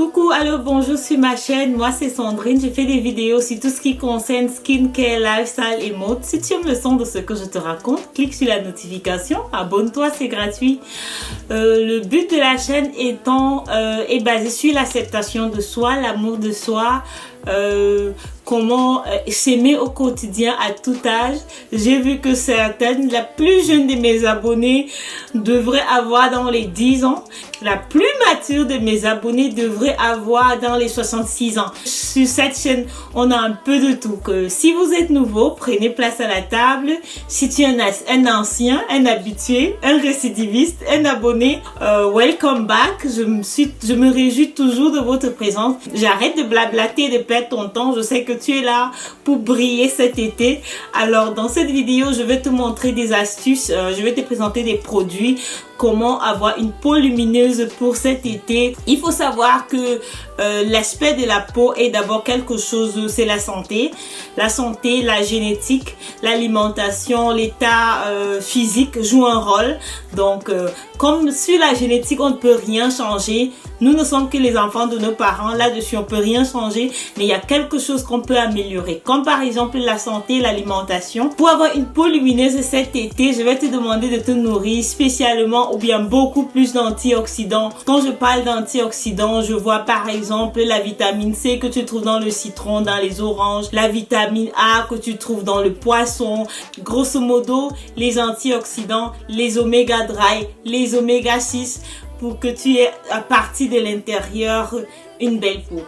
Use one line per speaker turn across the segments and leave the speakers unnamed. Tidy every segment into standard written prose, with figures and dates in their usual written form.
Coucou, allô, bonjour sur ma chaîne, moi c'est Sandrine, je fais des vidéos sur tout ce qui concerne skincare, lifestyle et mode. Si tu aimes le son de ce que je te raconte, clique sur la notification, abonne-toi, c'est gratuit. Le but de la chaîne est basé sur l'acceptation de soi, l'amour de soi, comment s'aimer au quotidien à tout âge. J'ai vu que certaines, la plus jeune de mes abonnés devrait avoir dans les 10 ans. La plus mature de mes abonnés devrait avoir dans les 66 ans. Sur cette chaîne, on a un peu de tout. Que si vous êtes nouveau, prenez place à la table. Si tu es un ancien, un habitué, un récidiviste, un abonné, welcome back. Je me réjouis toujours de votre présence. J'arrête de blablater, de perdre ton temps. Je sais que tu es là pour briller cet été. Alors dans cette vidéo, je vais te montrer des astuces. Je vais te présenter des produits. Comment avoir une peau lumineuse pour cet été. Il faut savoir que l'aspect de la peau est d'abord quelque chose, c'est la santé. La santé, la génétique, l'alimentation, l'état physique jouent un rôle. Donc, comme sur la génétique, on ne peut rien changer. Nous ne sommes que les enfants de nos parents. Là-dessus, on ne peut rien changer. Mais il y a quelque chose qu'on peut améliorer. Comme par exemple la santé, l'alimentation. Pour avoir une peau lumineuse cet été, je vais te demander de te nourrir spécialement ou bien beaucoup plus d'antioxydants. Quand je parle d'antioxydants, je vois par exemple la vitamine C que tu trouves dans le citron, dans les oranges, la vitamine A que tu trouves dans le poisson. Grosso modo, les antioxydants, les oméga dry, les oméga 6 pour que tu aies à partir de l'intérieur une belle peau.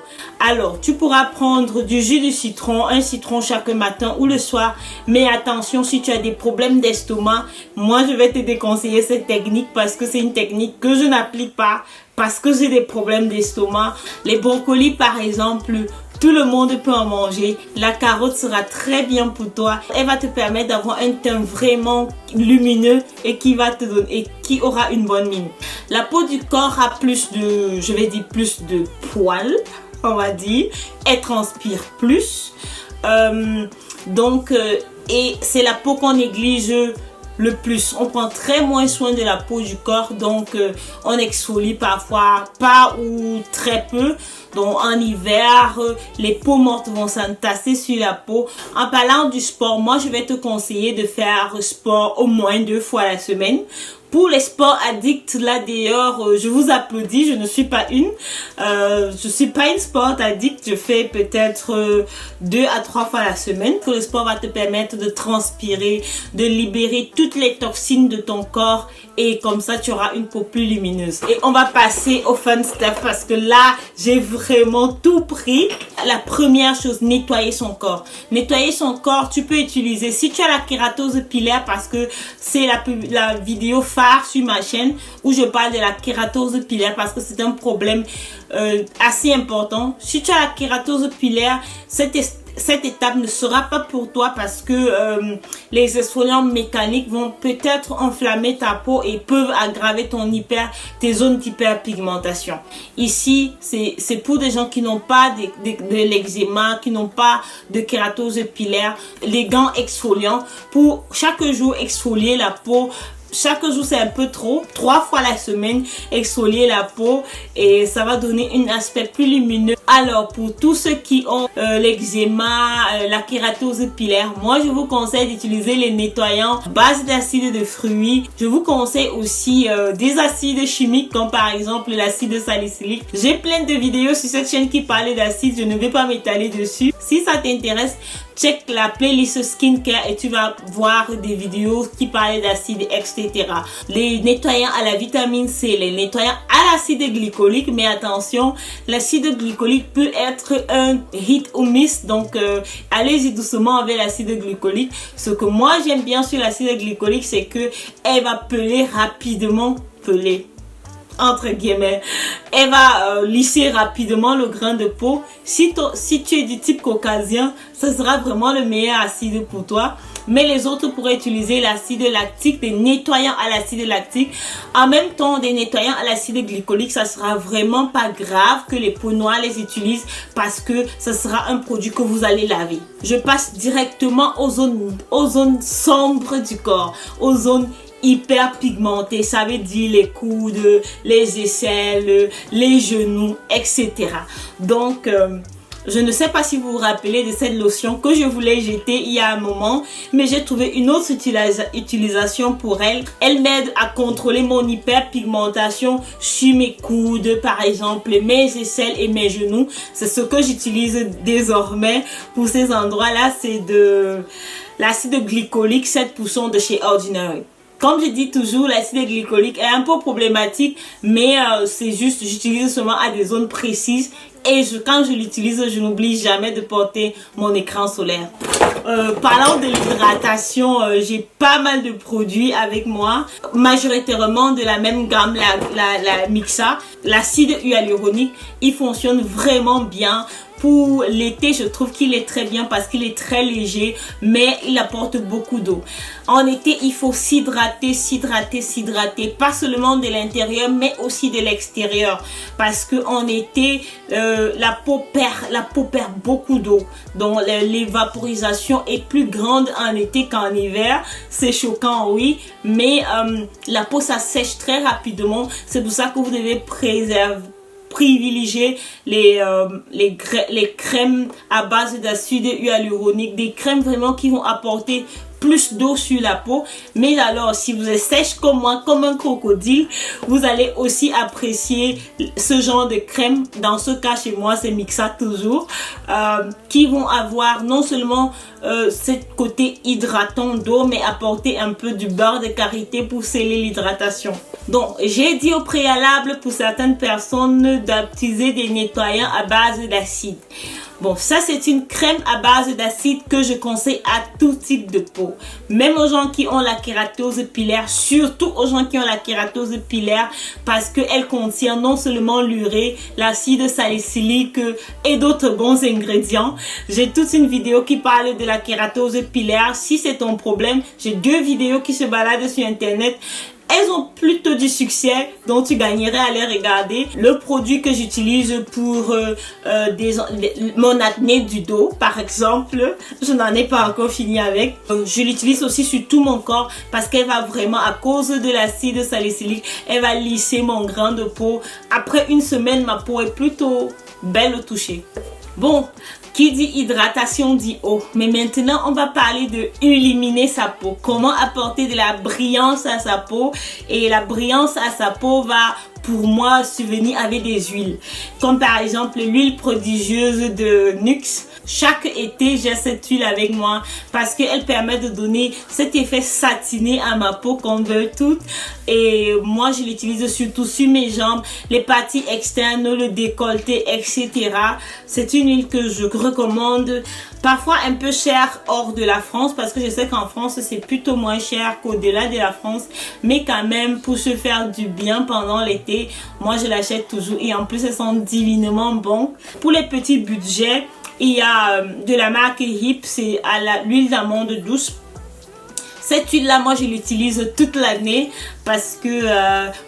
Alors, tu pourras prendre du jus de citron, un citron chaque matin ou le soir. Mais attention, si tu as des problèmes d'estomac, moi je vais te déconseiller cette technique parce que c'est une technique que je n'applique pas parce que j'ai des problèmes d'estomac. Les brocolis par exemple, tout le monde peut en manger. La carotte sera très bien pour toi. Elle va te permettre d'avoir un teint vraiment lumineux et qui va te donner et qui aura une bonne mine. La peau du corps a plus de, je vais dire plus de poils, on va dire. Elle transpire plus. Et c'est la peau qu'on néglige le plus. On prend très moins soin de la peau du corps, donc on exfolie parfois pas ou très peu. Donc en hiver, les peaux mortes vont s'entasser sur la peau. En parlant du sport, moi je vais te conseiller de faire sport au moins 2 fois la semaine. Pour les sports addicts, là d'ailleurs, je vous applaudis, je ne suis pas une. Je suis pas une sport addict, je fais peut-être 2 à 3 fois la semaine. Que le sport va te permettre de transpirer, de libérer toutes les toxines de ton corps et comme ça tu auras une peau plus lumineuse. Et on va passer au fun stuff parce que là, j'ai vraiment tout pris. La première chose, nettoyer son corps. Nettoyer son corps, tu peux utiliser, si tu as la kératose pilaire, parce que c'est la vidéo phare sur ma chaîne où je parle de la kératose pilaire parce que c'est un problème assez important. Si tu as la kératose pilaire, cette étape ne sera pas pour toi parce que les exfoliants mécaniques vont peut-être enflammer ta peau et peuvent aggraver tes zones d'hyperpigmentation. Ici, c'est pour des gens qui n'ont pas de l'eczéma, qui n'ont pas de kératose pilaire. Les gants exfoliants pour chaque jour exfolier la peau. Chaque jour c'est un peu trop, 3 fois la semaine, exfolier la peau et ça va donner un aspect plus lumineux. Alors pour tous ceux qui ont l'eczéma, la kératose pilaire, moi je vous conseille d'utiliser les nettoyants base d'acide de fruits. Je vous conseille aussi des acides chimiques comme par exemple l'acide salicylique. J'ai plein de vidéos sur cette chaîne qui parlent d'acide, je ne vais pas m'étaler dessus. Si ça t'intéresse, check la playlist skincare et tu vas voir des vidéos qui parlent d'acide, etc. Les nettoyants à la vitamine C, les nettoyants à l'acide glycolique, mais attention, l'acide glycolique peut être un hit ou miss, donc allez-y doucement avec l'acide glycolique. Ce que moi j'aime bien sur l'acide glycolique, c'est que elle va peler rapidement, entre guillemets, elle va lisser rapidement le grain de peau. Si tu es du type caucasien, ce sera vraiment le meilleur acide pour toi. Mais les autres pourraient utiliser l'acide lactique, des nettoyants à l'acide lactique. En même temps, des nettoyants à l'acide glycolique, ça sera vraiment pas grave que les peaux noires les utilisent parce que ça sera un produit que vous allez laver. Je passe directement aux zones sombres du corps, aux zones hyper pigmentés, ça veut dire les coudes, les aisselles, les genoux, etc. Donc je ne sais pas si vous vous rappelez de cette lotion que je voulais jeter il y a un moment, mais j'ai trouvé une autre utilisation pour elle. Elle m'aide à contrôler mon hyperpigmentation sur mes coudes, par exemple, mes aisselles et mes genoux. C'est ce que j'utilise désormais pour ces endroits-là. C'est de l'acide glycolique 7% de chez Ordinary. Comme je dis toujours, l'acide glycolique est un peu problématique, mais c'est juste, j'utilise seulement à des zones précises. Et quand je l'utilise, je n'oublie jamais de porter mon écran solaire. Parlant de l'hydratation, j'ai pas mal de produits avec moi, majoritairement de la même gamme, la Mixa. L'acide hyaluronique, il fonctionne vraiment bien. Pour l'été, je trouve qu'il est très bien parce qu'il est très léger, mais il apporte beaucoup d'eau. En été, il faut s'hydrater, pas seulement de l'intérieur, mais aussi de l'extérieur. Parce que en été, la peau perd beaucoup d'eau. Donc, l'évaporisation est plus grande en été qu'en hiver. C'est choquant, oui, mais la peau, ça sèche très rapidement. C'est pour ça que vous devez privilégier les crèmes à base d'acide hyaluronique, des crèmes vraiment qui vont apporter plus d'eau sur la peau. Mais alors, si vous êtes sèche comme moi, comme un crocodile, vous allez aussi apprécier ce genre de crème. Dans ce cas, chez moi, c'est Mixa toujours, qui vont avoir non seulement ce côté hydratant d'eau, mais apporter un peu du beurre de karité pour sceller l'hydratation. Donc, j'ai dit au préalable pour certaines personnes d'utiliser des nettoyants à base d'acide. Bon, ça c'est une crème à base d'acide que je conseille à tout type de peau. Même aux gens qui ont la kératose pilaire, surtout aux gens qui ont la kératose pilaire, parce qu'elle contient non seulement l'urée, l'acide salicylique et d'autres bons ingrédients. J'ai toute une vidéo qui parle de la kératose pilaire. Si c'est ton problème, j'ai 2 vidéos qui se baladent sur internet. Elles ont plutôt du succès, donc tu gagnerais à les regarder. Le produit que j'utilise pour mon acné du dos, par exemple, je n'en ai pas encore fini avec. Je l'utilise aussi sur tout mon corps parce qu'elle va vraiment, à cause de l'acide salicylique, elle va lisser mon grain de peau. Après une semaine, ma peau est plutôt belle au toucher. Bon, qui dit hydratation dit eau. Mais maintenant, on va parler de illuminer sa peau. Comment apporter de la brillance à sa peau. Et la brillance à sa peau va, pour moi, subvenir avec des huiles. Comme par exemple l'huile prodigieuse de Nuxe. Chaque été, j'ai cette huile avec moi parce qu'elle permet de donner cet effet satiné à ma peau qu'on veut toutes. Et moi, je l'utilise surtout sur mes jambes, les parties externes, le décolleté, etc. C'est une huile que je recommande. Parfois un peu cher hors de la France parce que je sais qu'en France, c'est plutôt moins cher qu'au-delà de la France. Mais quand même, pour se faire du bien pendant l'été, moi, je l'achète toujours. Et en plus, elles sont divinement bonnes. Pour les petits budgets, il y a de la marque Hip, c'est à l'huile d'amande douce. Cette huile là, moi je l'utilise toute l'année parce que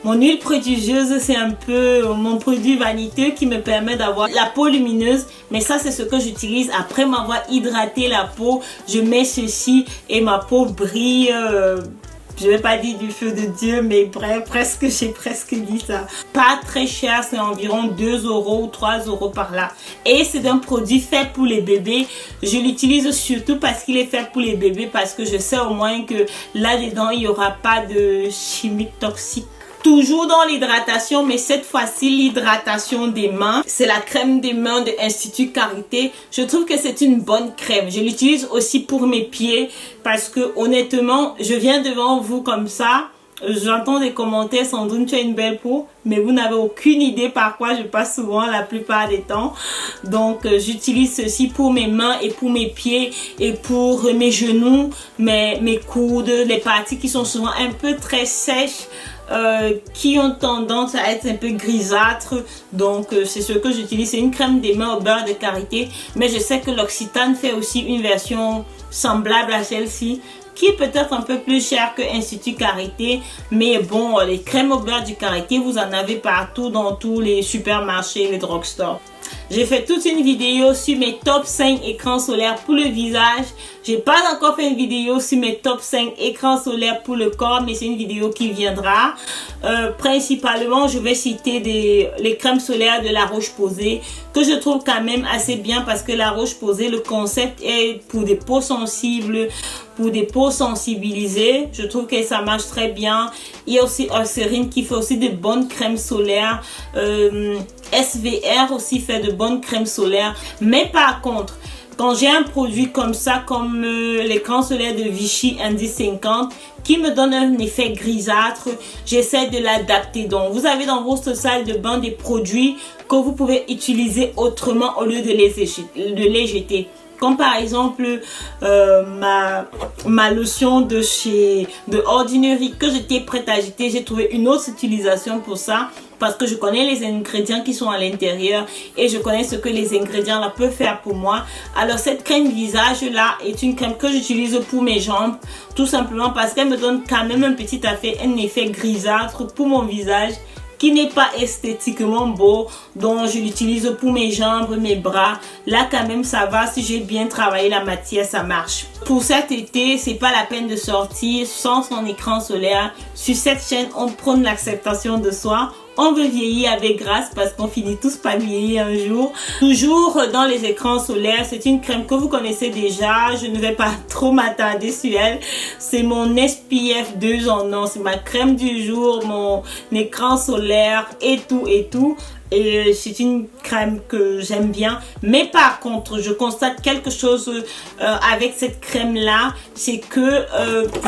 mon huile prodigieuse, c'est un peu mon produit vaniteux qui me permet d'avoir la peau lumineuse. Mais ça, c'est ce que j'utilise après m'avoir hydraté la peau. Je mets ceci et ma peau brille. Je vais pas dire du feu de Dieu, mais bref, j'ai presque dit ça. Pas très cher, c'est environ 2 € ou 3 € par là. Et c'est un produit fait pour les bébés. Je l'utilise surtout parce qu'il est fait pour les bébés, parce que je sais au moins que là-dedans, il n'y aura pas de chimiques toxiques. Toujours dans l'hydratation, mais cette fois-ci l'hydratation des mains. C'est la crème des mains de Institut Karité. Je trouve que c'est une bonne crème. Je l'utilise aussi pour mes pieds parce que honnêtement, je viens devant vous comme ça. J'entends des commentaires, sans doute tu as une belle peau, mais vous n'avez aucune idée par quoi je passe souvent la plupart des temps. Donc j'utilise ceci pour mes mains et pour mes pieds et pour mes genoux, mes coudes, les parties qui sont souvent un peu très sèches. Qui ont tendance à être un peu grisâtres. Donc c'est ce que j'utilise. C'est une crème des mains au beurre de karité, mais je sais que l'Occitane fait aussi une version semblable à celle-ci qui est peut-être un peu plus chère que Institut Karité. Mais bon, les crèmes au beurre du karité, vous en avez partout dans tous les supermarchés, les drugstores. J'ai fait toute une vidéo sur mes top 5 écrans solaires pour le visage. J'ai pas encore fait une vidéo sur mes top 5 écrans solaires pour le corps, mais c'est une vidéo qui viendra. Principalement, je vais citer les crèmes solaires de La Roche-Posay que je trouve quand même assez bien parce que La Roche-Posay, le concept est pour des peaux sensibles, pour des peaux sensibilisées. Je trouve que ça marche très bien. Il y a aussi Eucérine qui fait aussi de bonnes crèmes solaires. SVR aussi fait de bonnes crèmes solaires. Mais par contre, quand j'ai un produit comme ça, comme l'écran solaire de Vichy Indice 50, qui me donne un effet grisâtre, j'essaie de l'adapter. Donc, vous avez dans votre salle de bain des produits que vous pouvez utiliser autrement au lieu de les jeter. Comme par exemple ma lotion de Ordinary que j'étais prête à jeter. J'ai trouvé une autre utilisation pour ça parce que je connais les ingrédients qui sont à l'intérieur et je connais ce que les ingrédients là peuvent faire pour moi. Alors cette crème visage là est une crème que j'utilise pour mes jambes, tout simplement parce qu'elle me donne quand même un effet grisâtre pour mon visage, qui n'est pas esthétiquement beau, donc je l'utilise pour mes jambes, mes bras. Là quand même ça va, si j'ai bien travaillé la matière, ça marche. Pour cet été, c'est pas la peine de sortir sans son écran solaire. Sur cette chaîne, on prône l'acceptation de soi. On veut vieillir avec grâce parce qu'on finit tous par vieillir un jour. Toujours dans les écrans solaires, c'est une crème que vous connaissez déjà. Je ne vais pas trop m'attarder sur elle. C'est mon SPF 2 en 1. C'est ma crème du jour, mon écran solaire et tout et tout. Et c'est une crème que j'aime bien. Mais par contre, je constate quelque chose avec cette crème là. C'est que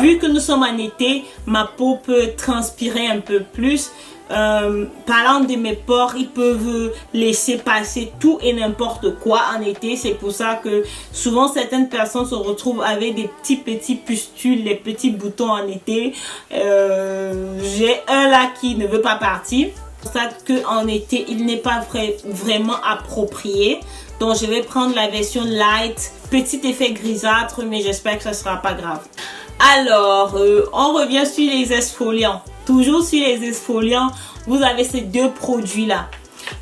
vu que nous sommes en été, ma peau peut transpirer un peu plus. Parlant de mes pores, ils peuvent laisser passer tout et n'importe quoi en été. C'est pour ça que souvent certaines personnes se retrouvent avec des petits pustules, les petits boutons en été. J'ai un là qui ne veut pas partir. C'est pour ça qu'en été, il n'est pas vraiment approprié. Donc je vais prendre la version light, petit effet grisâtre, mais j'espère que ça sera pas grave. Alors, on revient sur les exfoliants. Toujours sur les exfoliants, vous avez ces deux produits-là.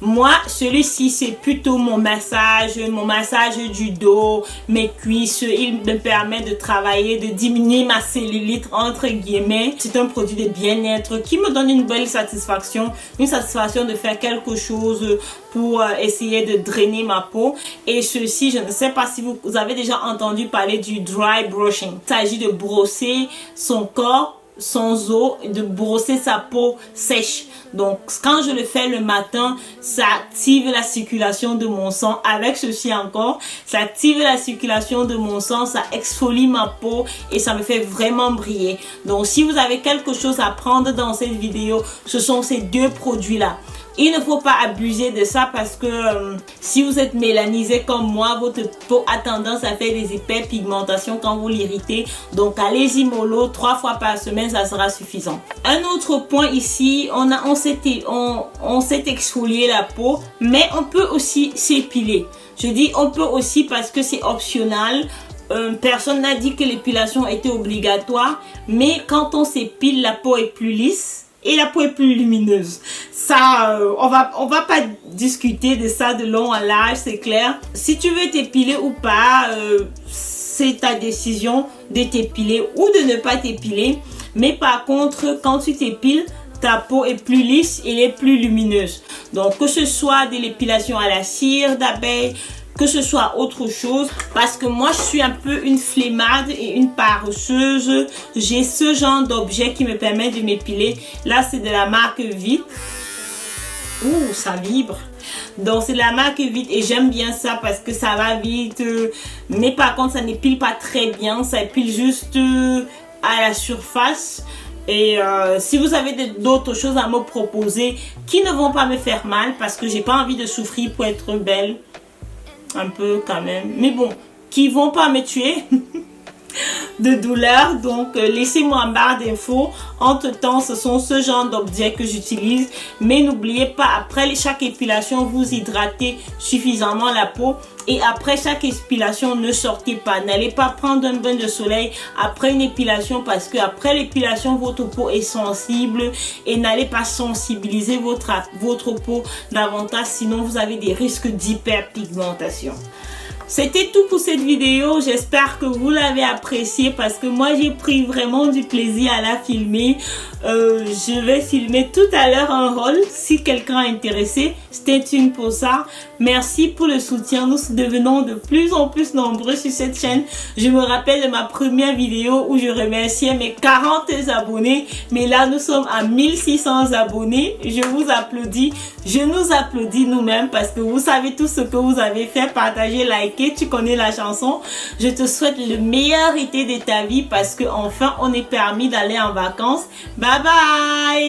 Moi, celui-ci, c'est plutôt mon massage du dos, mes cuisses. Il me permet de travailler, de diminuer ma cellulite, entre guillemets. C'est un produit de bien-être qui me donne une belle satisfaction. Une satisfaction de faire quelque chose pour essayer de drainer ma peau. Et ceci, je ne sais pas si vous avez déjà entendu parler du dry brushing. Il s'agit de brosser son corps sans eau, de brosser sa peau sèche. Donc quand je le fais le matin, ça active la circulation de mon sang. Avec ceci encore, ça active la circulation de mon sang, ça exfolie ma peau et ça me fait vraiment briller. Donc si vous avez quelque chose à prendre dans cette vidéo, ce sont ces deux produits là. Il ne faut pas abuser de ça parce que si vous êtes mélanisé comme moi, votre peau a tendance à faire des hyperpigmentations quand vous l'irritez. Donc allez-y mollo, 3 fois par semaine, ça sera suffisant. Un autre point ici, on s'est exfolié la peau, mais on peut aussi s'épiler. Je dis on peut aussi parce que c'est optionnel. Personne n'a dit que l'épilation était obligatoire, mais quand on s'épile, la peau est plus lisse. Et la peau est plus lumineuse. Ça, on va pas discuter de ça de long en large, c'est clair. Si tu veux t'épiler ou pas, c'est ta décision de t'épiler ou de ne pas t'épiler. Mais par contre, quand tu t'épiles, ta peau est plus lisse et elle est plus lumineuse. Donc, que ce soit de l'épilation à la cire d'abeille, que ce soit autre chose, parce que moi je suis un peu une flemmarde et une paresseuse. J'ai ce genre d'objet qui me permet de m'épiler. Là c'est de la marque Vite. Ouh, ça vibre. Donc c'est de la marque Vite et j'aime bien ça parce que ça va vite, mais par contre ça n'épile pas très bien, ça épile juste à la surface. Et si vous avez d'autres choses à me proposer qui ne vont pas me faire mal, parce que j'ai pas envie de souffrir pour être belle, un peu quand même, mais bon, qui vont pas me tuer. de douleur. Donc laissez-moi en barre d'infos. Entre temps, ce sont ce genre d'objets que j'utilise. Mais n'oubliez pas, après chaque épilation, vous hydratez suffisamment la peau. Et après chaque épilation, ne sortez pas. N'allez pas prendre un bain de soleil après une épilation parce que après l'épilation, votre peau est sensible et n'allez pas sensibiliser votre peau davantage, sinon vous avez des risques d'hyperpigmentation. C'était tout pour cette vidéo. J'espère que vous l'avez appréciée parce que moi j'ai pris vraiment du plaisir à la filmer. Je vais filmer tout à l'heure un rôle si quelqu'un est intéressé. Stay tuned pour ça. Merci pour le soutien. Nous devenons de plus en plus nombreux sur cette chaîne. Je me rappelle de ma première vidéo où je remerciais mes 40 abonnés. Mais là nous sommes à 1600 abonnés. Je vous applaudis. Je nous applaudis nous-mêmes parce que vous savez tout ce que vous avez fait. Partagez, likez. Tu connais la chanson. Je te souhaite le meilleur été de ta vie parce que enfin on est permis d'aller en vacances. Bye bye.